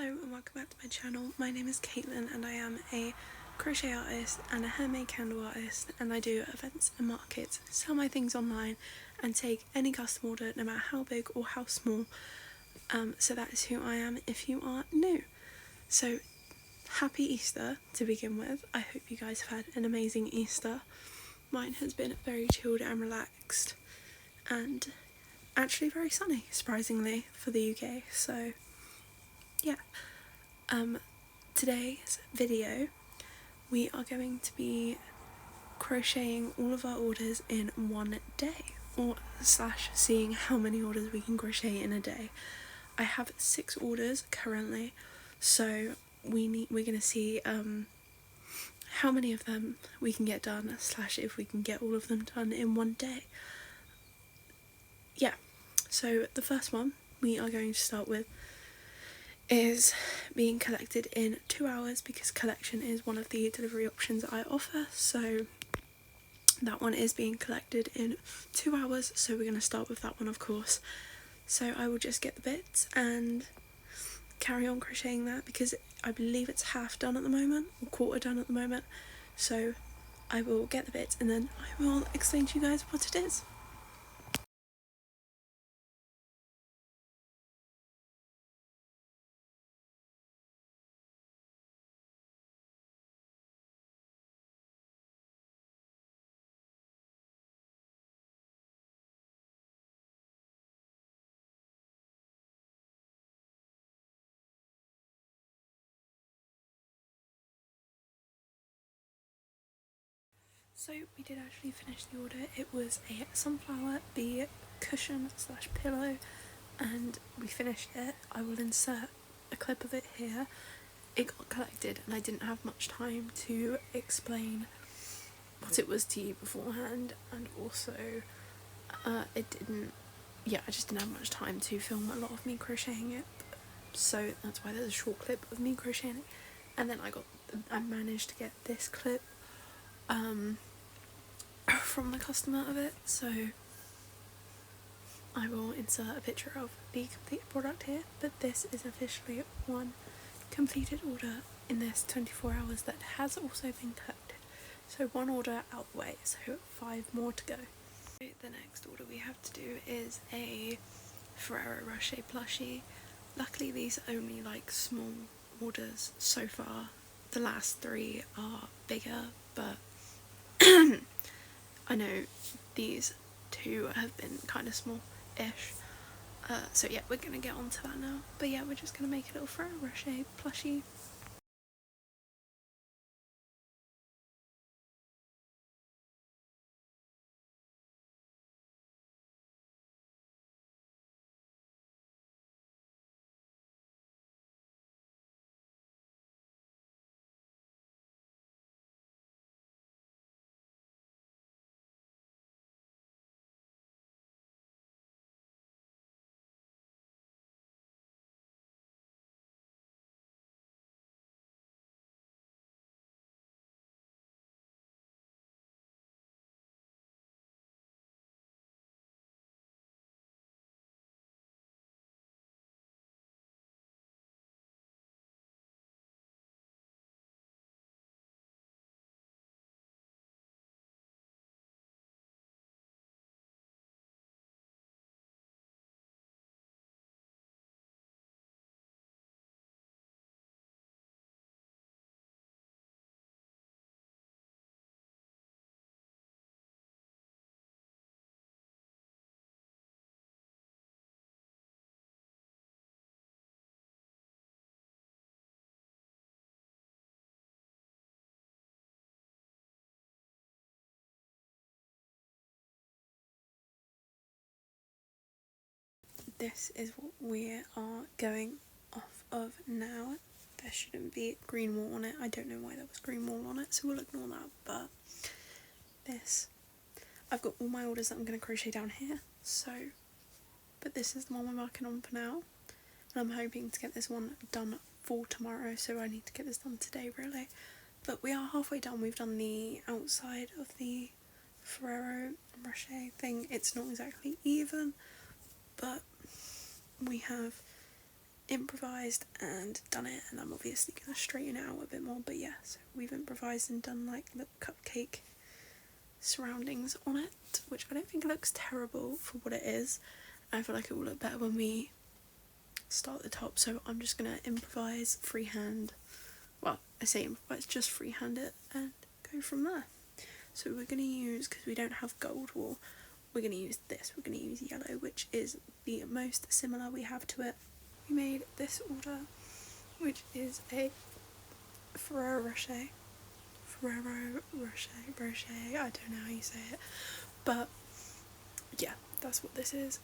Hello and welcome back to my channel. My name is Caitlin and I am a crochet artist and a handmade candle artist, and I do events and markets, sell my things online and take any custom order no matter how big or how small. So that is who I am if you are new. So happy Easter to begin with. I hope you guys have had an amazing Easter. Mine has been very chilled and relaxed and actually very sunny, surprisingly, for the UK. So yeah, today's video we are going to be crocheting all of our orders in one day, or slash seeing how many orders we can crochet in a day. I have 6 orders currently, so we're going to see how many of them we can get done, slash if we can get all of them done in one day. Yeah, so the first one we are going to start with is being collected in 2 hours, because collection is one of the delivery options I offer. So that one is being collected in 2 hours, so we're going to start with that one, of course. So I will just get the bits and carry on crocheting that, because I believe it's half done at the moment, or quarter done at the moment. So I will get the bits and then I will explain to you guys what it is. So we did actually finish the order. It was a sunflower bee cushion slash pillow, and we finished it. I will insert a clip of it here. It got collected and I didn't have much time to explain what it was to you beforehand, and also I just didn't have much time to film a lot of me crocheting it, so that's why there's a short clip of me crocheting it. And then I managed to get this clip from the customer of it, so I will insert a picture of the completed product here. But this is officially one completed order in this 24 hours that has also been collected. So 1 order out the way, so 5 more to go. The next order we have to do is a Ferrero Rocher plushie. Luckily these are only like small orders so far. The last 3 are bigger, but I know these 2 have been kind of small-ish. So yeah, we're gonna get on to that now. But yeah, we're just gonna make a little Ferrero Rocher plushie. This is what we are going off of now. There shouldn't be green wool on it. I don't know why there was green wool on it, so we'll ignore that. But this, I've got all my orders that I'm going to crochet down here, so, but this is the one we're working on for now, and I'm hoping to get this one done for tomorrow, so I need to get this done today really. But we are halfway done. We've done the outside of the Ferrero Rocher thing. It's not exactly even, but we have improvised and done it, and I'm obviously going to straighten it out a bit more, but yeah, so we've improvised and done like little cupcake surroundings on it, which I don't think looks terrible for what it is. I feel like it will look better when we start at the top, so I'm just going to improvise freehand, well, I say improvise, just freehand it and go from there. So we're going to use, because we don't have gold wool, we're going to use this, we're going to use yellow, which is the most similar we have to it. We made this order, which is a Ferrero Rocher, I don't know how you say it, but yeah, that's what this is.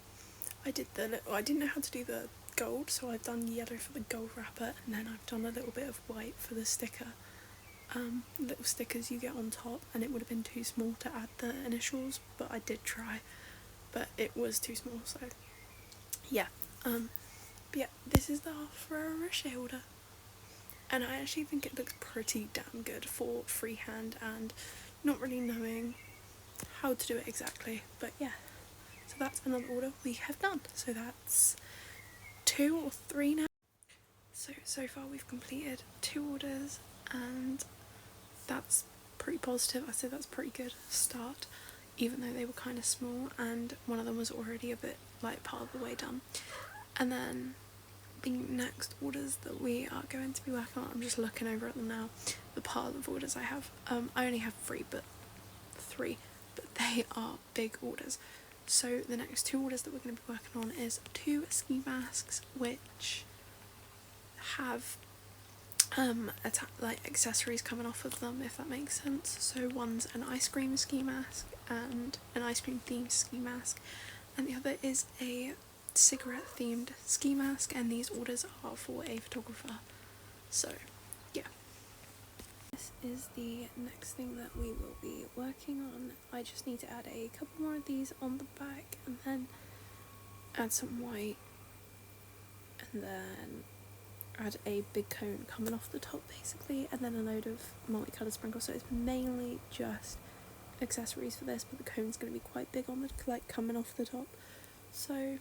I didn't know how to do the gold, so I've done yellow for the gold wrapper, and then I've done a little bit of white for the sticker. Little stickers you get on top, and it would have been too small to add the initials, but I did try, but it was too small, so yeah. But yeah, this is the Ferrero Rocher order, and I actually think it looks pretty damn good for freehand and not really knowing how to do it exactly, but yeah. So that's another order we have done, so that's 2 or 3 now. So far we've completed 2 orders, and that's pretty positive. I say that's a pretty good start, even though they were kind of small, and one of them was already a bit like part of the way done. And then the next orders that we are going to be working on, I'm just looking over at them now, the part of orders I have, I only have 3, but they are big orders. So the next 2 orders that we're going to be working on is 2 ski masks, which have like accessories coming off of them, if that makes sense. So one's an ice cream ski mask and an ice cream themed ski mask, and the other is a cigarette themed ski mask, and these orders are for a photographer. So yeah, this is the next thing that we will be working on. I just need to add a couple more of these on the back, and then add some white, and then add a big cone coming off the top basically, and then a load of multicoloured sprinkles. So it's mainly just accessories for this, but the cone's going to be quite big on the like coming off the top. So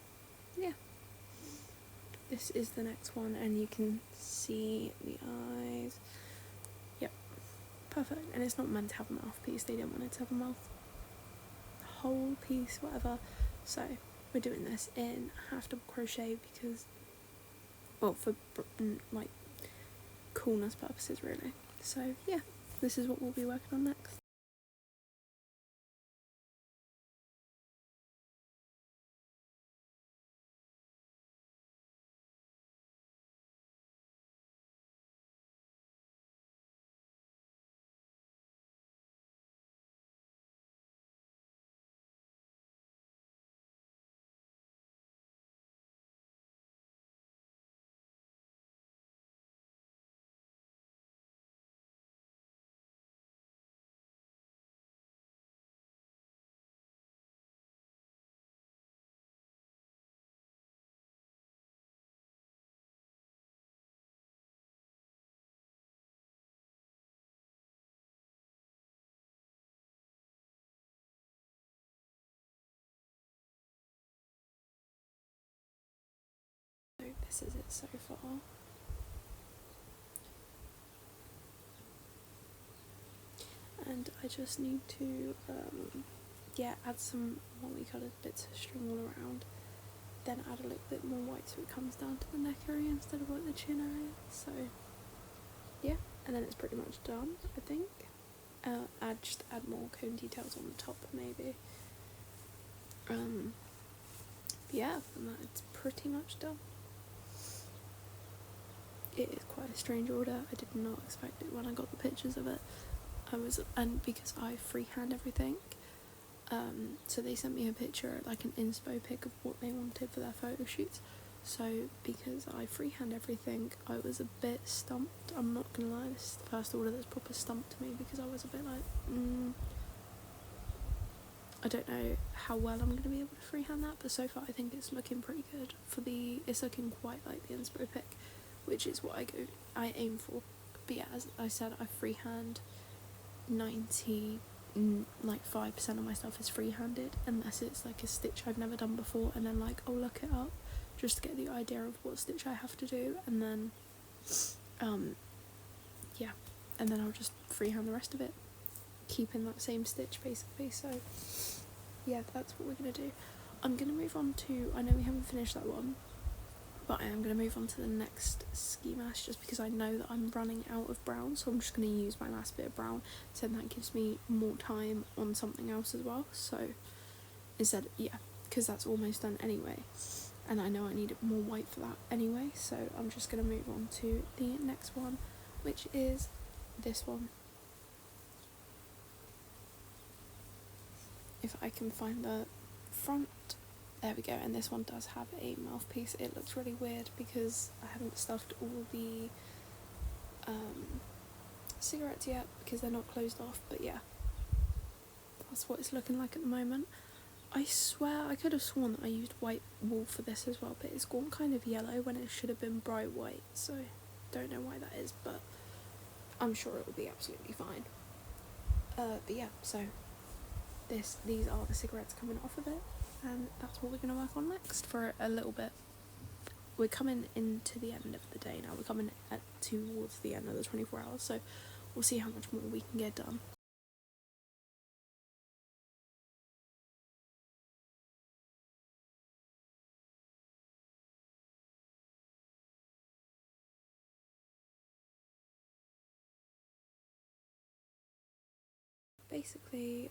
yeah, this is the next one, and you can see the eyes. Yep, perfect. And it's not meant to have a mouthpiece, they didn't want it to have a mouth whole piece, whatever. So we're doing this in half double crochet because, well, for like coolness purposes really. So yeah, this is what we'll be working on next. So this is it so far. And I just need to add some multicoloured bits of string all around, then add a little bit more white so it comes down to the neck area instead of like the chin area. So yeah, and then it's pretty much done, I think. Just add more cone details on the top maybe. Yeah, and it's pretty much done. It is quite a strange order. I did not expect it when I got the pictures of it. And because I freehand everything, so they sent me a picture, like an inspo pic of what they wanted for their photo shoots. So because I freehand everything, I was a bit stumped. I'm not gonna lie, this is the first order that's proper stumped me, because I was a bit like, I don't know how well I'm gonna be able to freehand that, but so far I think it's looking pretty good. It's looking quite like the inspo pic, which is what I aim for. But yeah, as I said, I freehand 5% of my stuff is free-handed, unless it's like a stitch I've never done before and then like I'll look it up. just to get the idea of what stitch I have to do, and then yeah, and then I'll just freehand the rest of it, keeping that same stitch basically. So yeah, that's what we're gonna do. I'm gonna move on to, I know we haven't finished that one, but I am going to move on to the next ski mask just because I know that I'm running out of brown, so I'm just going to use my last bit of brown, so that gives me more time on something else as well. So instead, yeah, because that's almost done anyway, and I know I need more white for that anyway, so I'm just going to move on to the next one, which is this one. If I can find the front. There we go, and this one does have a mouthpiece. It looks really weird because I haven't stuffed all the cigarettes yet because they're not closed off, but yeah, that's what it's looking like at the moment. I swear I could have sworn that I used white wool for this as well, but it's gone kind of yellow when it should have been bright white, so don't know why that is, but I'm sure it will be absolutely fine. But yeah, so these are the cigarettes coming off of it, and that's what we're going to work on next for a little bit. We're coming into the end of the day now, we're coming towards the end of the 24 hours, so we'll see how much more we can get done. Basically,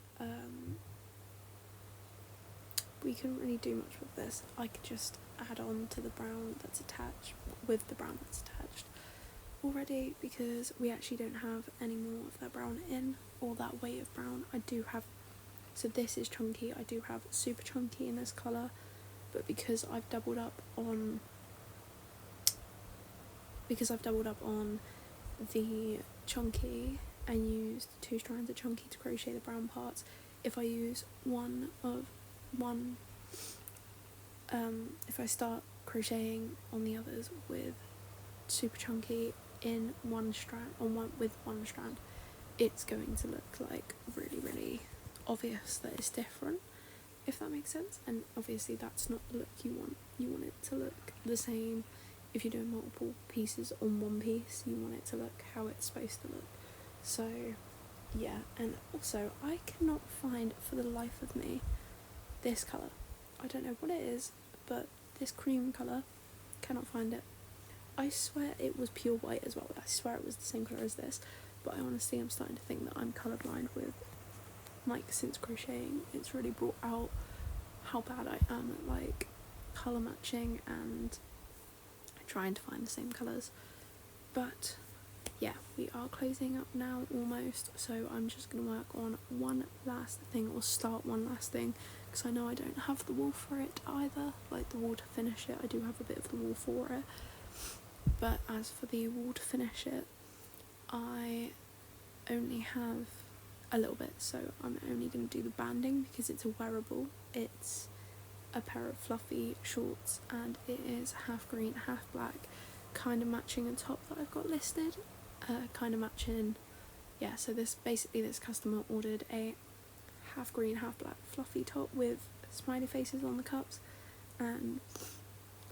we couldn't really do much with this. I could just add on to the brown that's attached, with the brown that's attached already, because we actually don't have any more of that brown in, or that weight of brown. I do have, so this is chunky, I do have super chunky in this colour, but because I've doubled up on the chunky and used 2 strands of chunky to crochet the brown parts, if I use if I start crocheting on the others with super chunky in one strand, with one strand, it's going to look like really obvious that it's different, if that makes sense. And obviously that's not the look you want. You want it to look the same. If you're doing multiple pieces on one piece, you want it to look how it's supposed to look. So yeah, and also I cannot find for the life of me this colour. I don't know what it is, but this cream colour, cannot find it. I swear it was pure white as well. I swear it was the same colour as this, but I honestly am starting to think that I'm colourblind with, like, since crocheting, it's really brought out how bad I am at, like, colour matching and trying to find the same colours. But yeah, we are closing up now almost, so I'm just going to work on one last thing, or start one last thing, because I know I don't have the wool for it either, like the wool to finish it. I do have a bit of the wool for it, but as for the wool to finish it, I only have a little bit, so I'm only going to do the banding because it's a wearable. It's a pair of fluffy shorts and it is half green, half black, kind of matching a top that I've got listed, kind of matching, yeah. So this customer ordered a half green, half black fluffy top with smiley faces on the cups, and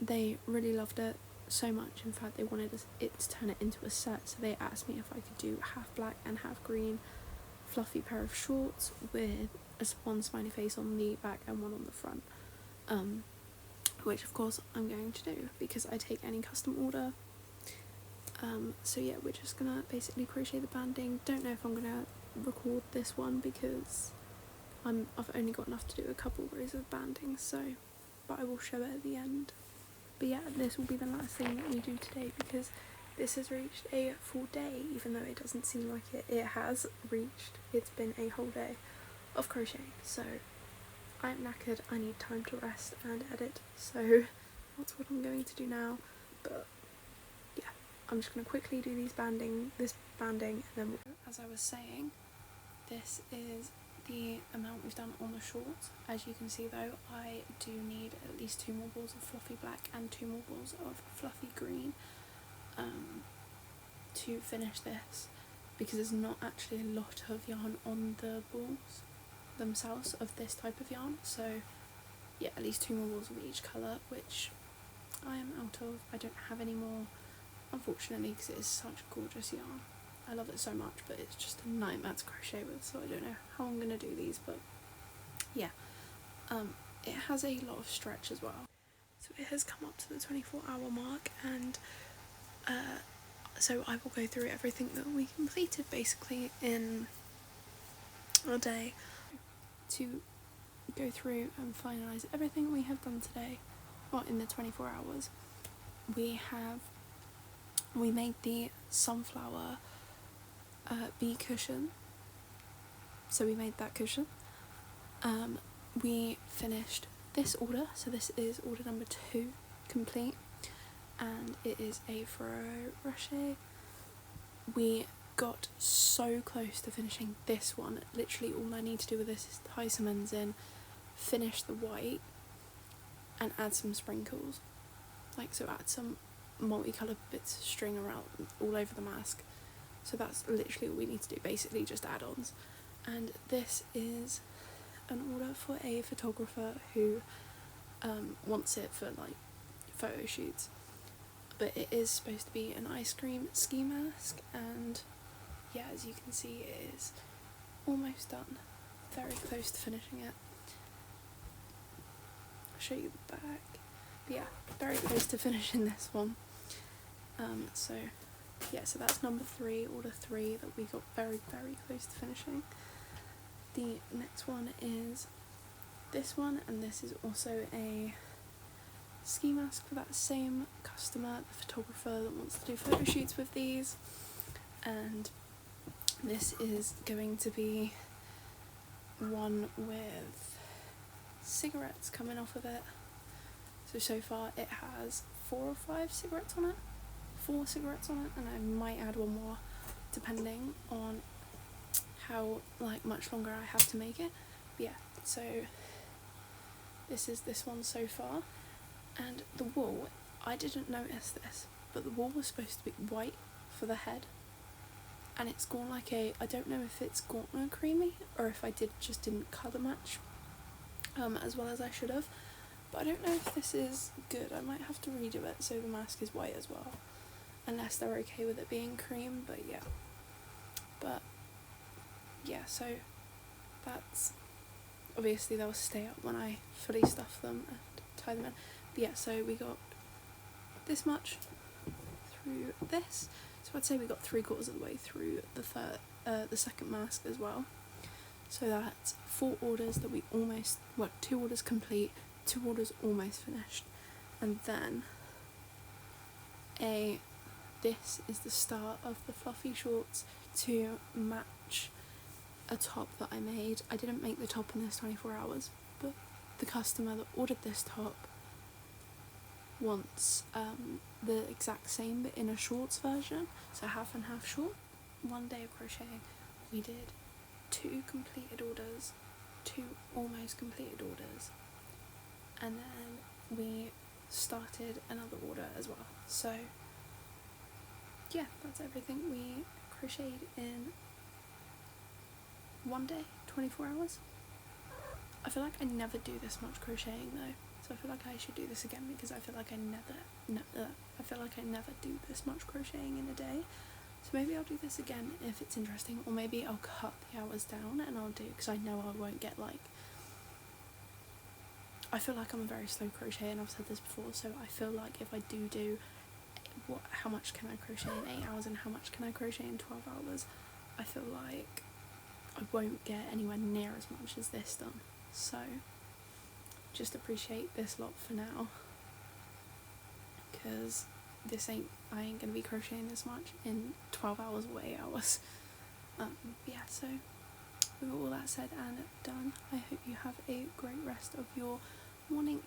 they really loved it so much. In fact, they wanted it to turn it into a set, so they asked me if I could do half black and half green fluffy pair of shorts with one smiley face on the back and one on the front, which of course I'm going to do because I take any custom order. So yeah, we're just gonna basically crochet the banding. Don't know if I'm gonna record this one because I've only got enough to do a couple rows of banding, so, but I will show it at the end. But yeah, this will be the last thing that we do today because this has reached a full day, even though it doesn't seem like it. It has reached, it's been a whole day of crocheting, so I'm knackered, I need time to rest and edit, so that's what I'm going to do now. But yeah, I'm just going to quickly do this banding, and then as I was saying, this is the amount we've done on the shorts. As you can see though, I do need at least 2 more balls of fluffy black and 2 more balls of fluffy green to finish this, because there's not actually a lot of yarn on the balls themselves of this type of yarn. So yeah, at least 2 more balls of each colour, which I am out of. I don't have any more, unfortunately, because it is such gorgeous yarn. I love it so much, but it's just a nightmare to crochet with, so I don't know how I'm going to do these, but yeah. It has a lot of stretch as well. So it has come up to the 24-hour mark, and so I will go through everything that we completed basically in a day to go through and finalise everything we have done today, or in the 24 hours. We made the sunflower bee cushion, so we made that cushion. We finished this order, so this is order number 2 complete, and it is a Ferrero Rocher. We got so close to finishing this one. Literally all I need to do with this is tie some ends in, finish the white, and add some sprinkles, like so add some multicoloured bits of string around all over the mask. So that's literally all we need to do, basically just add-ons. And this is an order for a photographer who wants it for like photo shoots, but it is supposed to be an ice cream ski mask, and yeah, as you can see, it is almost done, very close to finishing it. I'll show you the back. But yeah, very close to finishing this one. So yeah, so that's number 3, order 3, that we got very close to finishing. The next one is this one, and this is also a ski mask for that same customer, the photographer that wants to do photo shoots with these. And this is going to be one with cigarettes coming off of it. So far it has 4 or 5 cigarettes on it, 4 cigarettes on it, and I might add one more depending on how much longer I have to make it. But yeah, so this is this one so far. And the wool, I didn't notice this, but the wool was supposed to be white for the head, and it's gone like I don't know if it's gone creamy or if I just didn't colour match as well as I should have, but I don't know if this is good. I might have to redo it so the mask is white as well, unless they're okay with it being cream. But yeah, so that's obviously they'll stay up when I fully stuff them and tie them in. But yeah, so we got this much through this, so I'd say we got 3/4 of the way through the second mask as well. So that's 4 orders that we almost, 2 orders complete, 2 orders almost finished, and then this is the start of the fluffy shorts to match a top that I made. I didn't make the top in this 24 hours, but the customer that ordered this top wants the exact same but in a shorts version, so half and half short. One day of crocheting we did 2 completed orders, 2 almost completed orders, and then we started another order as well. So yeah, that's everything we crocheted in one day, 24 hours. I feel like I never do this much crocheting though, so I feel like I should do this again, because I feel like I never do this much crocheting in a day. So maybe I'll do this again if it's interesting, or maybe I'll cut the hours down and I'll do, because I know I won't get I feel like I'm a very slow crocheter, and I've said this before, so I feel like if I do how much can I crochet in 8 hours and how much can I crochet in 12 hours, I feel like I won't get anywhere near as much as this done. So just appreciate this lot for now, because I ain't gonna be crocheting this much in 12 hours or 8 hours. Yeah, so with all that said and done, I hope you have a great rest of your morning,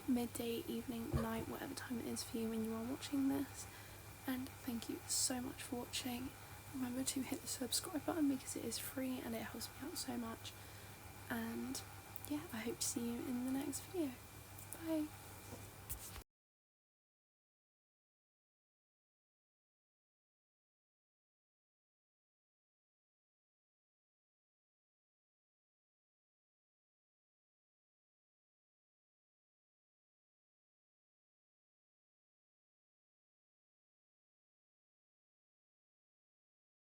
midday, evening, night, whatever time it is for you when you are watching this. And thank you so much for watching. Remember to hit the subscribe button because it is free and it helps me out so much. And yeah, I hope to see you in the next video. Bye.